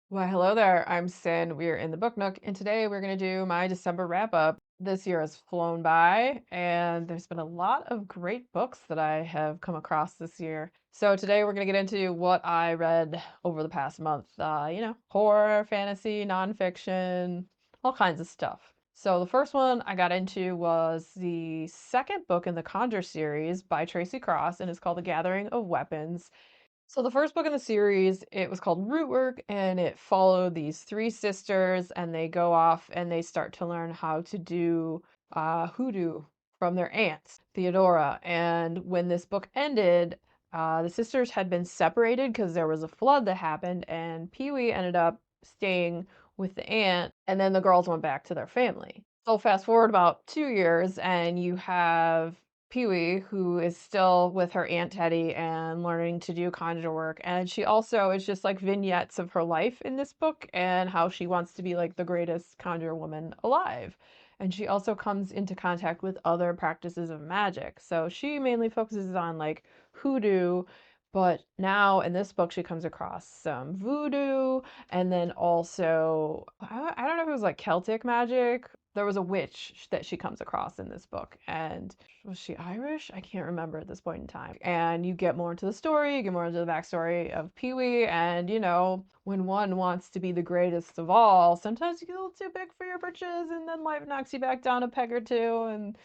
Well, hello there. I'm Sin. We're in the Book Nook, and today we're going to do my December wrap up. This year has flown by, and there's been a lot of great books that I have come across this year. So today we're going to get into what I read over the past month. Horror, fantasy, nonfiction, all kinds of stuff. So the first one I got into was the second book in the Conjure series by Tracy Cross, and it's called The Gathering of Weapons. So the first book in the series, it was called Rootwork, and it followed these three sisters, and they go off and they start to learn how to do hoodoo from their aunt, Theodora. And when this book ended, the sisters had been separated because there was a flood that happened, and Pee-wee ended up staying with the aunt, and then the girls went back to their family. So fast forward about 2 years, and you have Pee-wee, who is still with her Aunt Teddy and learning to do conjure work. And she also is just like vignettes of her life in this book and how she wants to be like the greatest conjure woman alive. And she also comes into contact with other practices of magic. So she mainly focuses on like hoodoo, but now in this book she comes across some voodoo and then also I don't know if it was like Celtic magic. There was a witch that she comes across in this book, and was she Irish? I can't remember at this point in time. And you get more into the story, you get more into the backstory of Pee-wee, and when one wants to be the greatest of all, sometimes you get a little too big for your britches, and then life knocks you back down a peg or two, and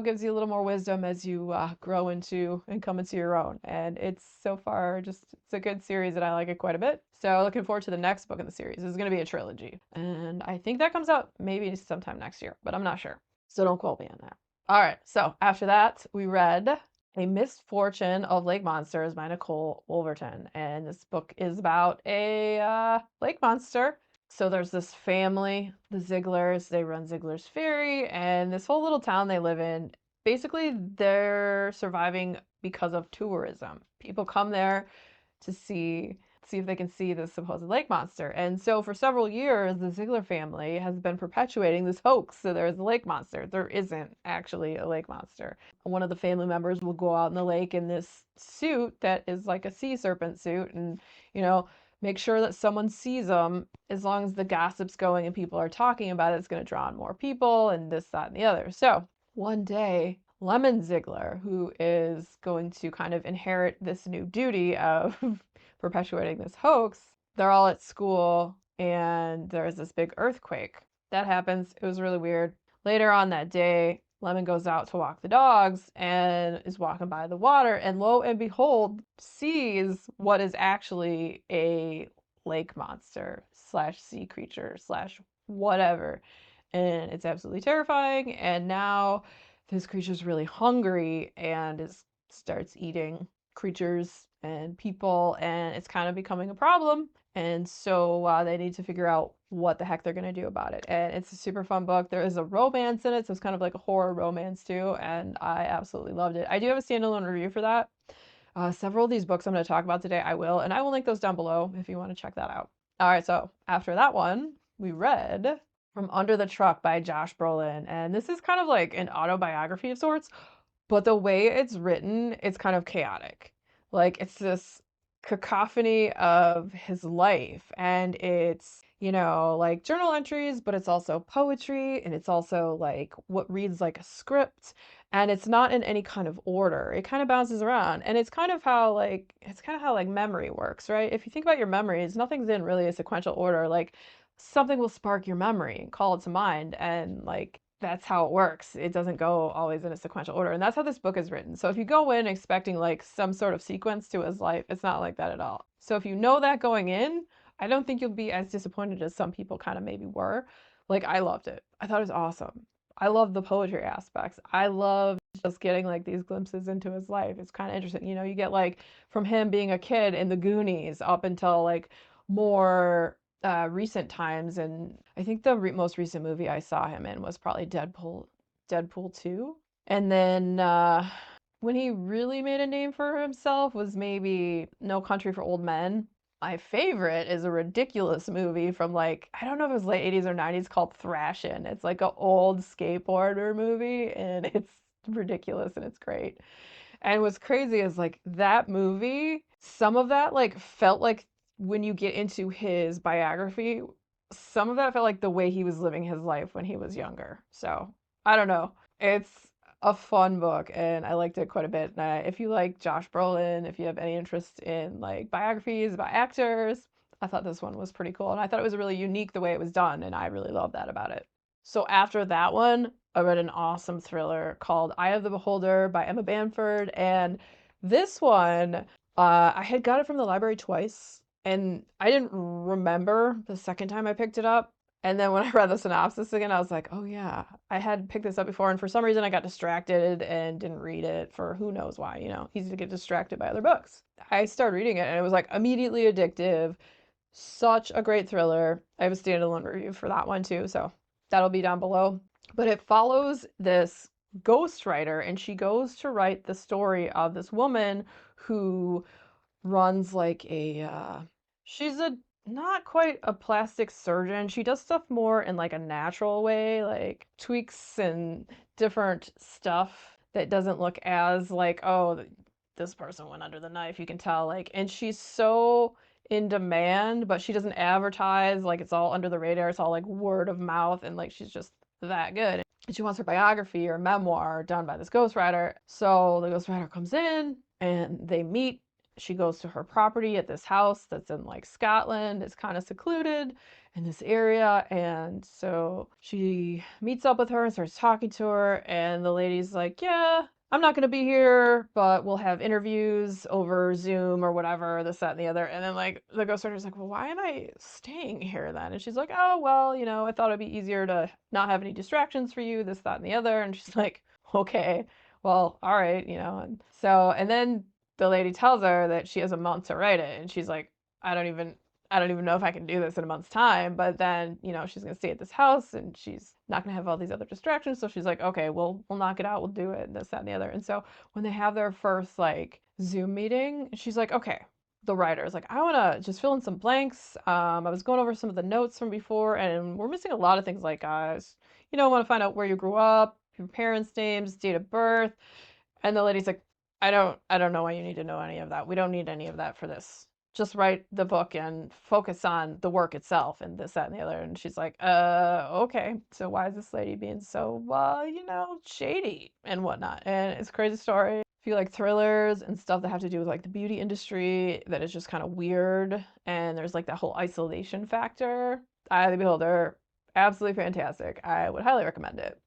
gives you a little more wisdom as you grow into and come into your own. And it's so far it's a good series and I like it quite a bit. So looking forward to the next book in the series. This is going to be a trilogy. And I think that comes out maybe sometime next year, but I'm not sure. So don't quote me on that. All right, so after that, we read A Misfortune of Lake Monsters by Nicole Wolverton. And this book is about a lake monster. So there's this family, the Zigglers, they run Ziggler's Ferry, and this whole little town they live in, basically they're surviving because of tourism. People come there to see if they can see this supposed lake monster. And so for several years, the Ziegler family has been perpetuating this hoax. So there's a lake monster. There isn't actually a lake monster. One of the family members will go out in the lake in this suit that is like a sea serpent suit and, you know, make sure that someone sees them. As long as the gossip's going and people are talking about it, it's going to draw on more people and this, that, and the other. So one day, Lemon Ziegler, who is going to kind of inherit this new duty of perpetuating this hoax, they're all at school and there's this big earthquake. That happens. It was really weird. Later on that day, Lemon goes out to walk the dogs and is walking by the water, and lo and behold, sees what is actually a lake monster slash sea creature slash whatever. And it's absolutely terrifying. And now this creature's really hungry and starts eating creatures and people, and it's kind of becoming a problem. And so they need to figure out what the heck they're going to do about it. And it's a super fun book. There is a romance in it, so it's kind of like a horror romance too. And I absolutely loved it. I do have a standalone review for that. Several of these books I'm going to talk about today, and I will link those down below if you want to check that out. All right, so after that one, we read From Under the Truck by Josh Brolin. And this is kind of like an autobiography of sorts, but the way it's written, it's kind of chaotic. Like it's this cacophony of his life, and it's, like journal entries, but it's also poetry, and it's also like what reads like a script, and it's not in any kind of order. It kind of bounces around, and it's kind of how like memory works, right? If you think about your memories, nothing's in really a sequential order. Like something will spark your memory and call it to mind, and like that's how it works. It doesn't go always in a sequential order. And that's how this book is written. So if you go in expecting like some sort of sequence to his life, it's not like that at all. So if you know that going in, I don't think you'll be as disappointed as some people kind of maybe were. Like I loved it. I thought it was awesome. I love the poetry aspects. I love just getting like these glimpses into his life. It's kind of interesting. You get like from him being a kid in the Goonies up until like more recent times, and I think the most recent movie I saw him in was probably Deadpool 2. And then when he really made a name for himself was maybe No Country for Old Men. My favorite is a ridiculous movie from like, I don't know if it was late 80s or 90s, called Thrashin'. It's like an old skateboarder movie, and it's ridiculous and it's great. And what's crazy is like that movie, some of that like felt like when you get into his biography, some of that felt like the way he was living his life when he was younger. So I don't know. It's a fun book and I liked it quite a bit. If you like Josh Brolin, if you have any interest in like biographies about actors, I thought this one was pretty cool. And I thought it was really unique the way it was done. And I really love that about it. So after that one, I read an awesome thriller called Eye of the Beholder by Emma Bamford. And this one, I had got it from the library twice, and I didn't remember the second time I picked it up. And then when I read the synopsis again, I was like, oh yeah, I had picked this up before, and for some reason I got distracted and didn't read it for who knows why, easy to get distracted by other books. I started reading it and it was like immediately addictive. Such a great thriller. I have a standalone review for that one too, so that'll be down below. But it follows this ghostwriter, and she goes to write the story of this woman who runs like she's a not quite a plastic surgeon. She does stuff more in like a natural way, like tweaks and different stuff that doesn't look as like, oh, this person went under the knife. You can tell, like, and she's so in demand, but she doesn't advertise. Like, it's all under the radar. It's all like word of mouth, and like she's just that good. And she wants her biography or memoir done by this ghostwriter. So the ghostwriter comes in and they meet. She goes to her property at this house that's in like Scotland. It's kind of secluded in this area. And so she meets up with her and starts talking to her. And the lady's like, yeah, I'm not going to be here, but we'll have interviews over Zoom or whatever, this, that, and the other. And then like the ghostwriter's like, well, why am I staying here then? And she's like, oh, well, I thought it'd be easier to not have any distractions for you, this, that, and the other. And she's like, okay, well, all right, And so, and then the lady tells her that she has a month to write it, and she's like, I don't even know if I can do this in a month's time. But then, she's gonna stay at this house and she's not gonna have all these other distractions. So she's like, okay, we'll knock it out, we'll do it, this, that, and the other. And so when they have their first like Zoom meeting, she's like, okay, the writer is like, I wanna just fill in some blanks. I was going over some of the notes from before, and we're missing a lot of things like want to find out where you grew up, your parents' names, date of birth. And the lady's like, I don't know why you need to know any of that. We don't need any of that for this. Just write the book and focus on the work itself and this, that, and the other. And she's like, okay. So why is this lady being so, shady and whatnot? And it's a crazy story. If you like thrillers and stuff that have to do with like the beauty industry that is just kind of weird, and there's like that whole isolation factor, Eye of the Beholder, absolutely fantastic. I would highly recommend it.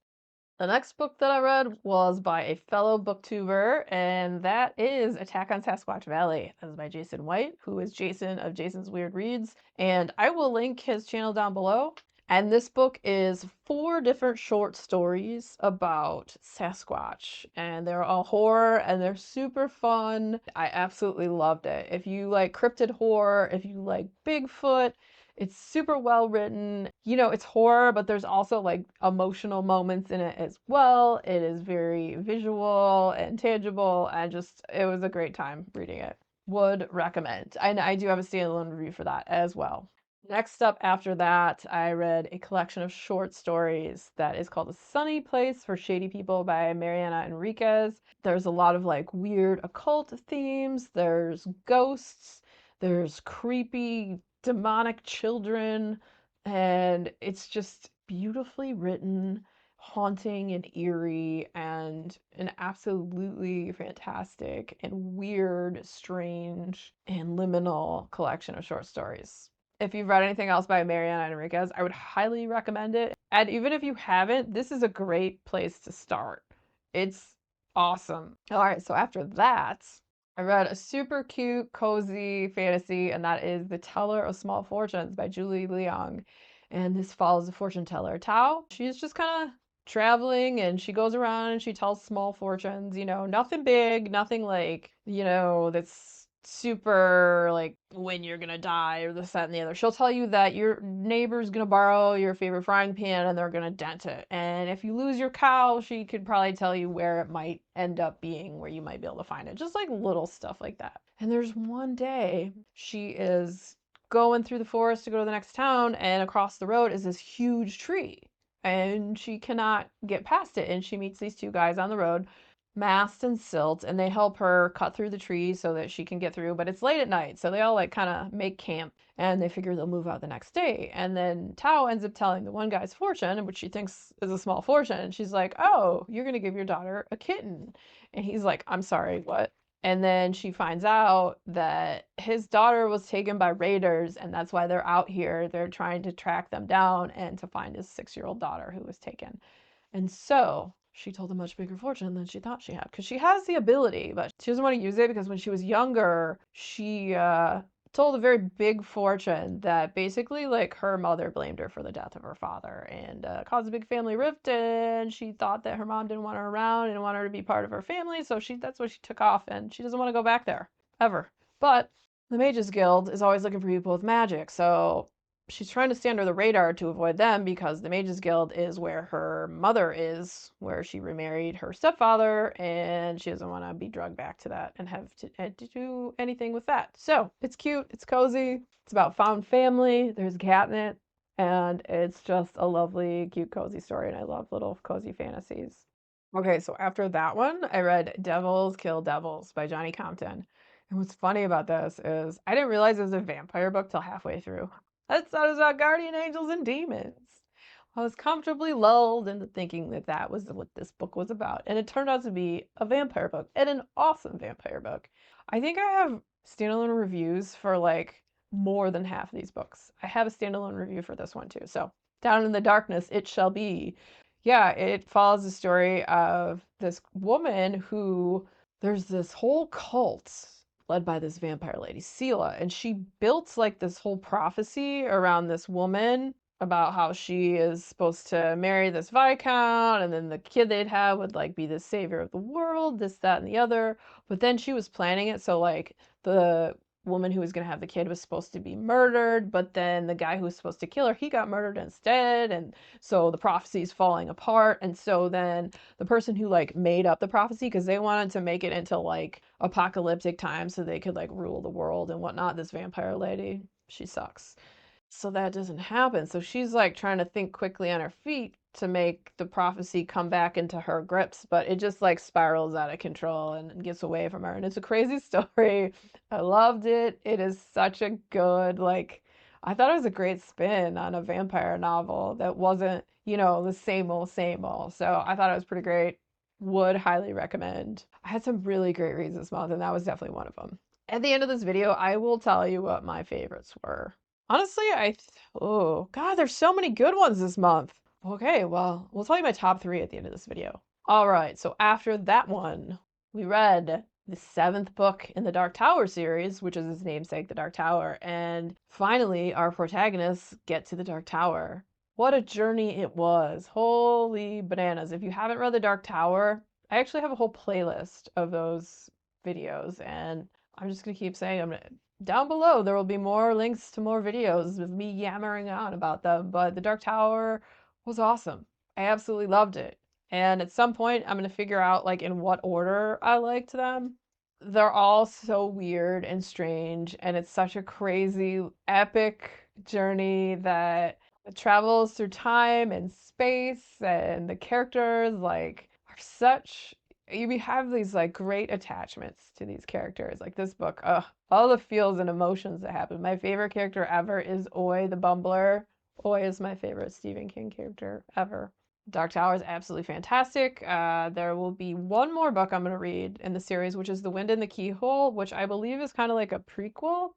The next book that I read was by a fellow booktuber, and that is Attack on Sasquatch Valley. That is by Jason White, who is Jason of Jason's Weird Reads, and I will link his channel down below. And this book is 4 different short stories about Sasquatch, and they're all horror and they're super fun. I absolutely loved it. If you like cryptid horror, if you like Bigfoot, it's super well written. It's horror, but there's also like emotional moments in it as well. It is very visual and tangible, and just, it was a great time reading it. Would recommend. And I do have a standalone review for that as well. Next up after that, I read a collection of short stories that is called A Sunny Place for Shady People by Mariana Enriquez. There's a lot of like weird occult themes. There's ghosts. There's creepy demonic children, and it's just beautifully written, haunting and eerie, and an absolutely fantastic and weird, strange, and liminal collection of short stories. If you've read anything else by Mariana Enriquez, I would highly recommend it. And even if you haven't, this is a great place to start. It's awesome. All right, so after that, I read a super cute, cozy fantasy, and that is The Teller of Small Fortunes by Julie Leong. And this follows the fortune teller, Tao. She's just kind of traveling, and she goes around and she tells small fortunes, nothing big, nothing like, that's super like when you're gonna die or this, that, and the other. She'll tell you that your neighbor's gonna borrow your favorite frying pan and they're gonna dent it. And if you lose your cow, she could probably tell you where it might end up being, where you might be able to find it. Just like little stuff like that. And there's one day she is going through the forest to go to the next town, and across the road is this huge tree. And she cannot get past it. And she meets these 2 guys on the road mast and silt, and they help her cut through the trees so that she can get through. But it's late at night, so they all like kind of make camp, and they figure they'll move out the next day. And then Tao ends up telling the one guy's fortune, which she thinks is a small fortune. And she's like, "Oh, you're gonna give your daughter a kitten," and he's like, "I'm sorry, what?" And then she finds out that his daughter was taken by raiders, and that's why they're out here. They're trying to track them down and to find his 6-year-old daughter who was taken. And so she told a much bigger fortune than she thought she had because she has the ability, but she doesn't want to use it because when she was younger, she told a very big fortune that basically like her mother blamed her for the death of her father and caused a big family rift. And she thought that her mom didn't want her around and didn't want her to be part of her family, so that's why she took off, and she doesn't want to go back there ever. But the Mages Guild is always looking for people with magic, so she's trying to stay under the radar to avoid them because the Mages Guild is where her mother is, where she remarried her stepfather, and she doesn't want to be drugged back to that and have to do anything with that. So it's cute, it's cozy, it's about found family, there's cat in it, and it's just a lovely, cute, cozy story, and I love little cozy fantasies. Okay, so after that one, I read Devils Kill Devils by Johnny Compton. And what's funny about this is I didn't realize it was a vampire book till halfway through. I thought it was about guardian angels and demons. I was comfortably lulled into thinking that that was what this book was about. And it turned out to be a vampire book, and an awesome vampire book. I think I have standalone reviews for like more than half of these books. I have a standalone review for this one too. So, Down in the Darkness, It Shall Be. Yeah, it follows the story of this woman who there's this whole cult led by this vampire lady, Sela, and she built like this whole prophecy around this woman about how she is supposed to marry this viscount, and then the kid they'd have would like be the savior of the world, this, that, and the other. But then she was planning it so like the woman who was going to have the kid was supposed to be murdered, but then the guy who was supposed to kill her, he got murdered instead, and so the prophecy is falling apart. And so then the person who like made up the prophecy, because they wanted to make it into like apocalyptic times so they could like rule the world and whatnot, this vampire lady, she sucks. So that doesn't happen. So she's like trying to think quickly on her feet to make the prophecy come back into her grips, but it just like spirals out of control and gets away from her. And it's a crazy story. I loved it. It is such a good, like, I thought it was a great spin on a vampire novel that wasn't, the same old, same old. So I thought it was pretty great. Would highly recommend. I had some really great reads this month, and that was definitely one of them. At the end of this video, I will tell you what my favorites were. Honestly, oh God, there's so many good ones this month. Okay, well, we'll tell you my top 3 at the end of this video. All right, so after that one, we read the 7th book in the Dark Tower series, which is its namesake, the Dark Tower, and finally, our protagonists get to the Dark Tower. What a journey it was. Holy bananas. If you haven't read the Dark Tower, I actually have a whole playlist of those videos, and I'm just gonna keep saying down below there will be more links to more videos of me yammering on about them. But the Dark Tower was awesome. I absolutely loved it. And at some point I'm gonna figure out like in what order I liked them. They're all so weird and strange, and it's such a crazy, epic journey that travels through time and space, and the characters like are such you have these like great attachments to these characters. Like this book, all the feels and emotions that happen. My favorite character ever is Oi the Bumbler. Oi is my favorite Stephen King character ever. Dark Tower is absolutely fantastic. There will be one more book I'm going to read in the series, which is The Wind in the Keyhole, which I believe is kind of like a prequel.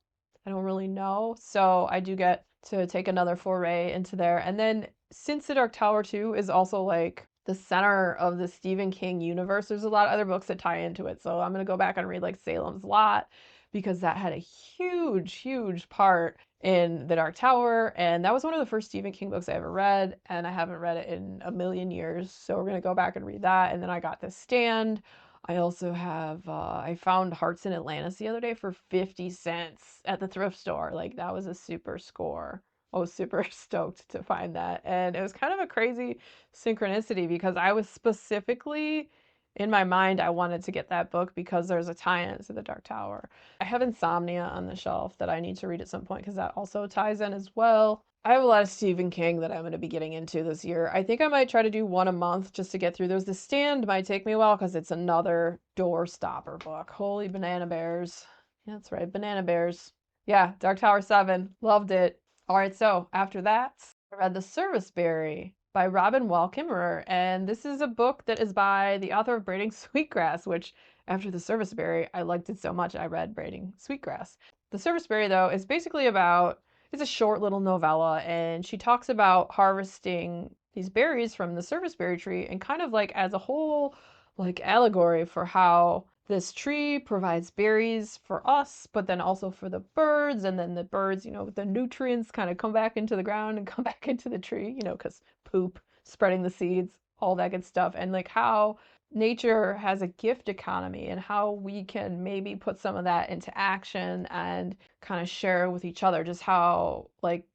I don't really know. So I do get to take another foray into there. And then since The Dark Tower 2 is also like the center of the Stephen King universe, there's a lot of other books that tie into it. So I'm going to go back and read like Salem's Lot because that had a huge, huge part in The Dark Tower. And that was one of the first Stephen King books I ever read. And I haven't read it in a million years. So we're going to go back and read that. And then I got The Stand. I also have, I found Hearts in Atlantis the other day for 50 cents at the thrift store. Like that was a super score. I was super stoked to find that. And it was kind of a crazy synchronicity because I was specifically in my mind, I wanted to get that book because there's a tie-in to the Dark Tower. I have Insomnia on the shelf that I need to read at some point because that also ties in as well. I have a lot of Stephen King that I'm going to be getting into this year. I think I might try to do one a month just to get through those. The Stand might take me a while because it's another door stopper book. Holy banana bears. Yeah, that's right, banana bears. Yeah, Dark Tower 7. Loved it. All right, so after that, I read The Serviceberry by Robin Wall Kimmerer. And this is a book that is by the author of Braiding Sweetgrass, which after The Serviceberry, I liked it so much I read Braiding Sweetgrass. The Serviceberry, though, is basically about it's a short little novella, and she talks about harvesting these berries from the serviceberry tree and kind of like as a whole like allegory for how this tree provides berries for us, but then also for the birds, and then the birds, the nutrients kind of come back into the ground and come back into the tree, because poop, spreading the seeds, all that good stuff, and like how nature has a gift economy and how we can maybe put some of that into action and kind of share with each other just how like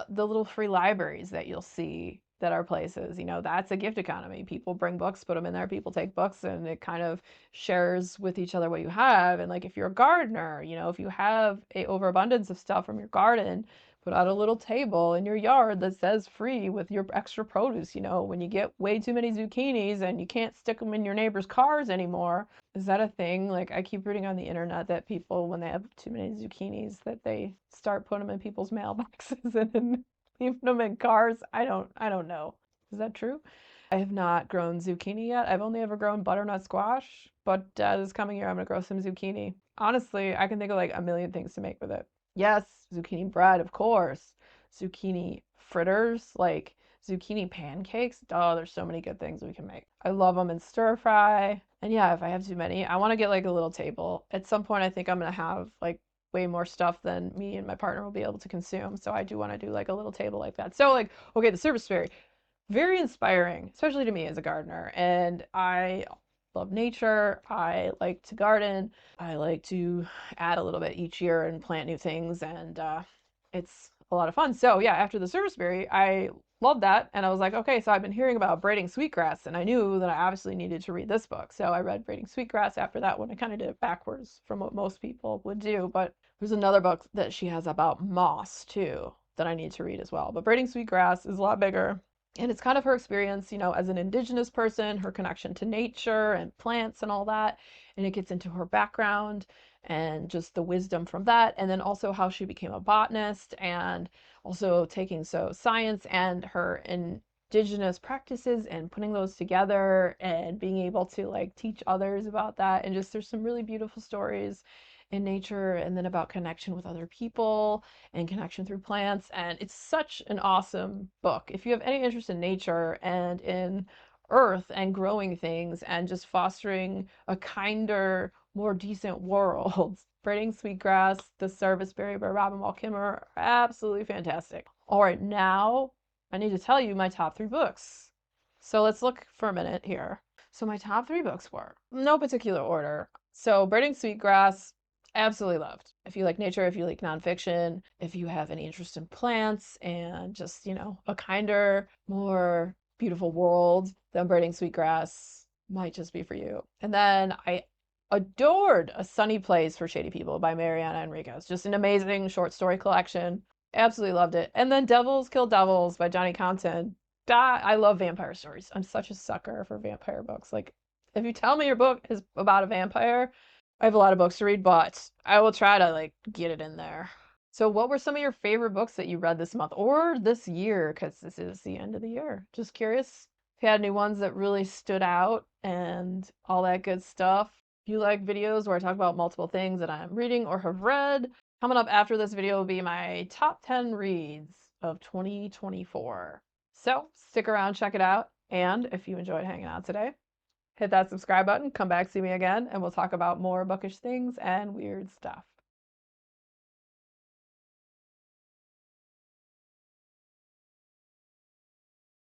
the little free libraries that you'll see that are places, that's a gift economy. People bring books, put them in there, people take books, and it kind of shares with each other what you have. And like if you're a gardener, if you have a overabundance of stuff from your garden, put out a little table in your yard that says free with your extra produce. When you get way too many zucchinis and you can't stick them in your neighbor's cars anymore, is that a thing? Like I keep reading on the internet that people, when they have too many zucchinis, that they start putting them in people's mailboxes and then leaving them in cars. I don't know. Is that true? I have not grown zucchini yet. I've only ever grown butternut squash, but this coming year I'm gonna grow some zucchini. Honestly, I can think of like a million things to make with it. Yes, zucchini bread, of course. Zucchini fritters, like zucchini pancakes. Oh, there's so many good things we can make. I love them in stir fry. And yeah, if I have too many, I want to get like a little table. At some point, I think I'm gonna have like way more stuff than me and my partner will be able to consume. So I do want to do like a little table like that. So like, okay, the service fairy, very inspiring, especially to me as a gardener. And I love nature. I like to garden. I like to add a little bit each year and plant new things. And it's a lot of fun. So, yeah, after the serviceberry, I loved that. And I was like, okay, so I've been hearing about braiding sweetgrass. And I knew that I obviously needed to read this book. So I read Braiding Sweetgrass after that one. I kind of did it backwards from what most people would do. But there's another book that she has about moss, too, that I need to read as well. But Braiding Sweetgrass is a lot bigger, and it's kind of her experience, as an indigenous person, her connection to nature and plants and all that. And it gets into her background and just the wisdom from that. And then also how she became a botanist and also taking science and her indigenous practices and putting those together and being able to like teach others about that. And just there's some really beautiful stories in nature and then about connection with other people and connection through plants. And it's such an awesome book. If you have any interest in nature and in earth and growing things and just fostering a kinder, more decent world, Braiding Sweetgrass, The Serviceberry by Robin Wall Kimmerer are absolutely fantastic. All right, now I need to tell you my top three books. So let's look for a minute here. So my top three books were no particular order. So Braiding Sweetgrass, absolutely loved. If you like nature, if you like nonfiction, if you have any interest in plants and just, a kinder, more beautiful world, then Braiding Sweetgrass might just be for you. And then I adored A Sunny Place for Shady People by Mariana Enriquez. Just an amazing short story collection. Absolutely loved it. And then Devils Kill Devils by Johnny Compton. I love vampire stories. I'm such a sucker for vampire books. Like, if you tell me your book is about a vampire, I have a lot of books to read, but I will try to like get it in there. So, what were some of your favorite books that you read this month or this year? Because this is the end of the year. Just curious if you had any ones that really stood out and all that good stuff. If you like videos where I talk about multiple things that I'm reading or have read, coming up after this video will be my top 10 reads of 2024. So, stick around, check it out. And if you enjoyed hanging out today, hit that subscribe button, come back, see me again, and we'll talk about more bookish things and weird stuff.